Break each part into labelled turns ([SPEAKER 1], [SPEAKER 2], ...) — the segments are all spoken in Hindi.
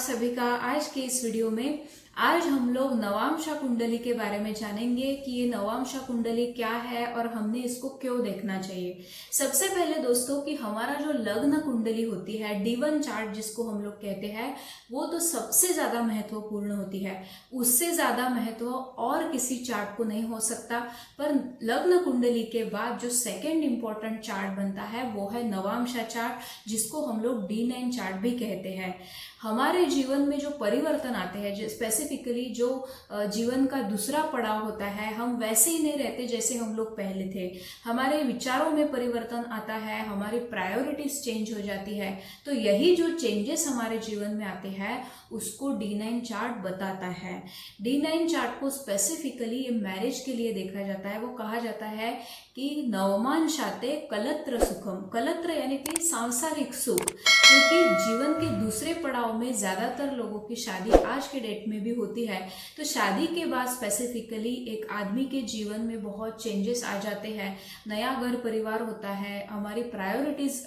[SPEAKER 1] सभी का आज के इस वीडियो में। आज हम लोग नवांशा कुंडली के बारे में जानेंगे कि ये नवांशा कुंडली क्या है और हमने इसको क्यों देखना चाहिए। सबसे पहले दोस्तों कि हमारा जो लग्न कुंडली होती है, D1 चार्ट जिसको हम लोग कहते हैं, वो तो सबसे ज़्यादा महत्वपूर्ण होती है। उससे ज़्यादा महत्व और किसी चार्ट को नहीं हो सकता। पर लग्न कुंडली के बाद जो सेकेंड इम्पॉर्टेंट चार्ट बनता है वो है नवांशा चार्ट, जिसको हम लोग D9 चार्ट भी कहते हैं। हमारे जीवन में जो परिवर्तन आते हैं, स्पेसिफिकली जो जीवन का दूसरा पड़ाव होता है, हम वैसे ही नहीं रहते जैसे हम लोग पहले थे। हमारे विचारों में परिवर्तन आता है, हमारी प्रायोरिटीज चेंज हो जाती है। तो यही जो चेंजेस हमारे जीवन में आते हैं उसको D9 चार्ट बताता है। D9 चार्ट को स्पेसिफिकली मैरिज के लिए देखा जाता है। वो कहा जाता है कि नवमांशाते कलत्र सुखम, कलत्र यानी कि सांसारिक सुख, क्योंकि जीवन के दूसरे पड़ाव में ज़्यादातर लोगों की शादी आज के डेट में भी होती है। तो शादी के बाद स्पेसिफिकली एक आदमी के जीवन में बहुत चेंजेस आ जाते हैं। नया घर परिवार होता है, हमारी प्रायोरिटीज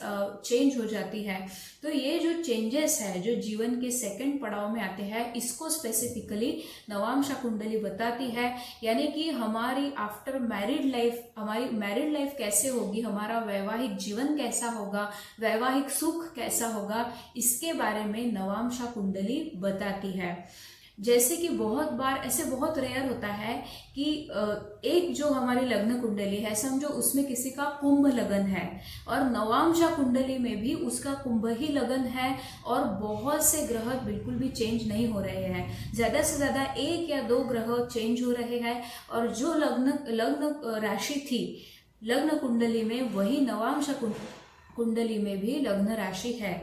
[SPEAKER 1] चेंज हो जाती है। तो ये जो चेंजेस है जो जीवन के सेकंड पड़ाव में आते हैं, इसको स्पेसिफिकली नवांशा कुंडली बताती है। यानी कि हमारी आफ्टर मैरिड लाइफ, हमारी मैरिड लाइफ कैसे होगी, हमारा वैवाहिक जीवन कैसा होगा, वैवाहिक सुख कैसा होगा, इसके बारे में नवांशा कुंडली बताती है। जैसे कि बहुत बार ऐसे बहुत रेयर होता है कि एक जो हमारी लग्न कुंडली है, समझो उसमें किसी का कुंभ लगन है और नवांशा कुंडली में भी उसका कुंभ ही लगन है और बहुत से ग्रह बिल्कुल भी चेंज नहीं हो रहे हैं। ज़्यादा से ज़्यादा 1 या 2 ग्रह चेंज हो रहे हैं और जो लग्न राशि थी लग्न कुंडली में, वही नवांशा कुंडली में भी लग्न राशि है।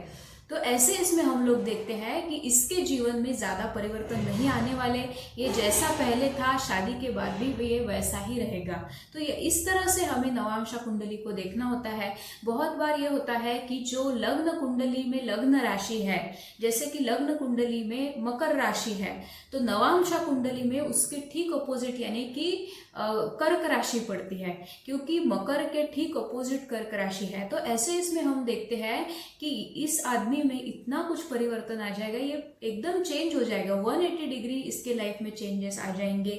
[SPEAKER 1] तो ऐसे इसमें हम लोग देखते हैं कि इसके जीवन में ज़्यादा परिवर्तन नहीं आने वाले। ये जैसा पहले था शादी के बाद भी ये वैसा ही रहेगा। तो ये इस तरह से हमें नवांशा कुंडली को देखना होता है। बहुत बार ये होता है कि जो लग्न कुंडली में लग्न राशि है, जैसे कि लग्न कुंडली में मकर राशि है, तो नवांशा कुंडली में उसके ठीक अपोजिट यानी कि कर्क राशि पड़ती है, क्योंकि मकर के ठीक अपोजिट कर्क राशि है। तो ऐसे इसमें हम देखते हैं कि इस आदमी में इतना कुछ परिवर्तन आ जाएगा, ये एकदम चेंज हो जाएगा। 180 डिग्री इसके लाइफ में चेंजेस आ जाएंगे।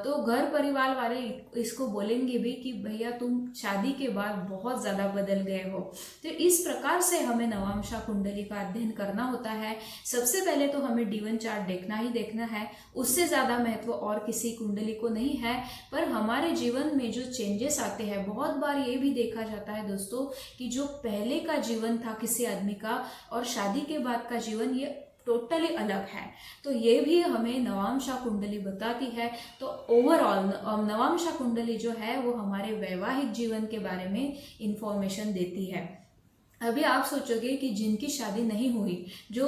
[SPEAKER 1] तो घर परिवार वाले इसको बोलेंगे भी कि भैया तुम शादी के बाद बहुत ज़्यादा बदल गए हो। तो इस प्रकार से हमें नवांशा कुंडली का अध्ययन करना होता है। सबसे पहले तो हमें D1 चार्ट देखना ही देखना है, उससे ज़्यादा महत्व और किसी कुंडली को नहीं है। पर हमारे जीवन में जो चेंजेस आते हैं, बहुत बार ये भी देखा जाता है दोस्तों कि जो पहले का जीवन था किसी आदमी का और शादी के बाद का जीवन ये टोटली अलग है। तो ये भी हमें नवांशा कुंडली बताती है। तो ओवरऑल नवांशा कुंडली जो है वो हमारे वैवाहिक जीवन के बारे में इंफॉर्मेशन देती है। अभी आप सोचोगे कि जिनकी शादी नहीं हुई, जो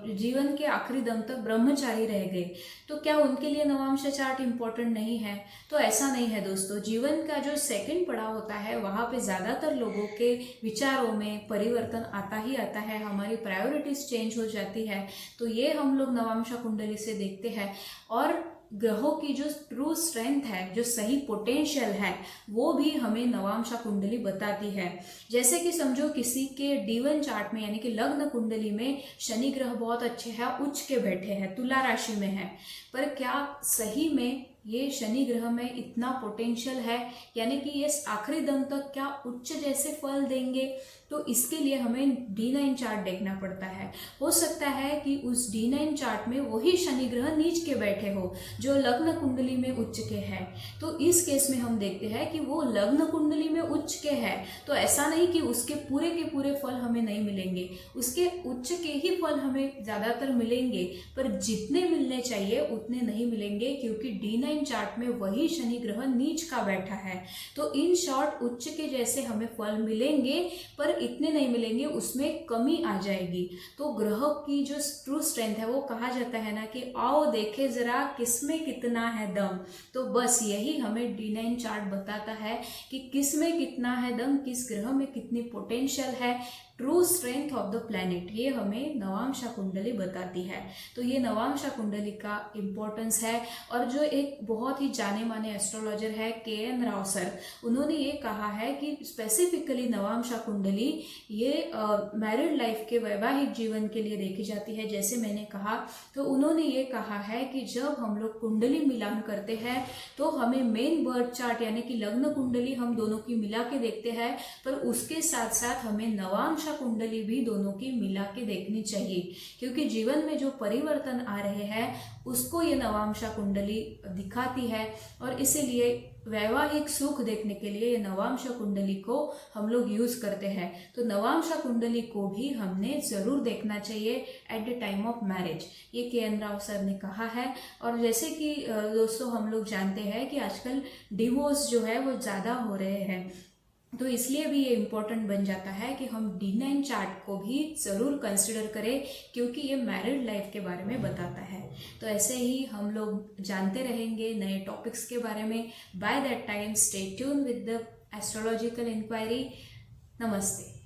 [SPEAKER 1] जीवन के आखिरी दम तक ब्रह्मचारी रह गए, तो क्या उनके लिए नवांशा चार्ट इम्पोर्टेंट नहीं है? तो ऐसा नहीं है दोस्तों। जीवन का जो सेकंड पड़ाव होता है वहाँ पे ज़्यादातर लोगों के विचारों में परिवर्तन आता ही आता है, हमारी प्रायोरिटीज चेंज हो जाती है। तो ये हम लोग नवांशा कुंडली से देखते हैं। और ग्रहों की जो ट्रू स्ट्रेंथ है, जो सही पोटेंशियल है, वो भी हमें नवांशा कुंडली बताती है। जैसे कि समझो किसी के D1 चार्ट में यानी कि लग्न कुंडली में शनि ग्रह बहुत अच्छे हैं, उच्च के बैठे हैं, तुला राशि में है, पर क्या सही में ये शनि ग्रह में इतना पोटेंशियल है, यानी कि ये आखिरी दम तक क्या उच्च जैसे फल देंगे? तो इसके लिए हमें D9 चार्ट देखना पड़ता है। हो सकता है कि उस D9 चार्ट में वही शनि ग्रह नीच के बैठे हो जो लग्न कुंडली में उच्च के है। तो इस केस में हम देखते हैं कि वो लग्न कुंडली में उच्च के है, तो ऐसा नहीं कि उसके पूरे के पूरे फल हमें नहीं मिलेंगे, उसके उच्च के ही फल हमें ज़्यादातर मिलेंगे, पर जितने मिलने चाहिए उतने नहीं मिलेंगे, क्योंकि D9 चार्ट में वही शनि ग्रह नीच का बैठा है। तो इन शॉर्ट उच्च के जैसे हमें फल मिलेंगे, पर इतने नहीं मिलेंगे, उसमें कमी आ जाएगी। तो ग्रह की जो ट्रू स्ट्रेंथ है, वो कहा जाता है ना कि आओ देखे जरा किसमें कितना है दम। तो बस यही हमें D9 चार्ट बताता है कि किसमें कितना है दम, किस ग्रह में कितनी पोटेंशियल है। True strength of the planet, ये हमें नवांशा कुंडली बताती है। तो ये नवांशा कुंडली का इम्पोर्टेंस है। और जो एक बहुत ही जाने माने एस्ट्रोलॉजर है KN राव सर, उन्होंने ये कहा है कि स्पेसिफिकली नवांशा कुंडली ये मैरिड लाइफ के वैवाहिक जीवन के लिए देखी जाती है। जैसे मैंने कहा, तो उन्होंने ये कहा है कि जब हम लोग कुंडली मिलान करते हैं तो हमें मेन बर्थ चार्ट यानी कि लग्न कुंडली हम दोनों की मिला के देखते हैं, पर उसके साथ साथ हमें नवांशा कुंडली भी दोनों की मिला के देखनी चाहिए, क्योंकि जीवन में जो परिवर्तन आ रहे हैं उसको ये नवांशा कुंडली दिखाती है। और इसीलिए वैवाहिक सुख देखने के लिए ये नवांशा कुंडली को हम लोग यूज करते हैं। तो नवांशा कुंडली को भी हमने जरूर देखना चाहिए at the time of marriage, ये KN राव सर ने कहा है। और जैसे कि दोस्तों हम लोग जानते हैं कि आजकल डिवोर्स जो है वो ज़्यादा हो रहे हैं, तो इसलिए भी ये इम्पोर्टेंट बन जाता है कि हम D9 चार्ट को भी ज़रूर कंसिडर करें, क्योंकि ये मैरिड लाइफ के बारे में बताता है। तो ऐसे ही हम लोग जानते रहेंगे नए टॉपिक्स के बारे में। By that time stay tune with the astrological inquiry. नमस्ते।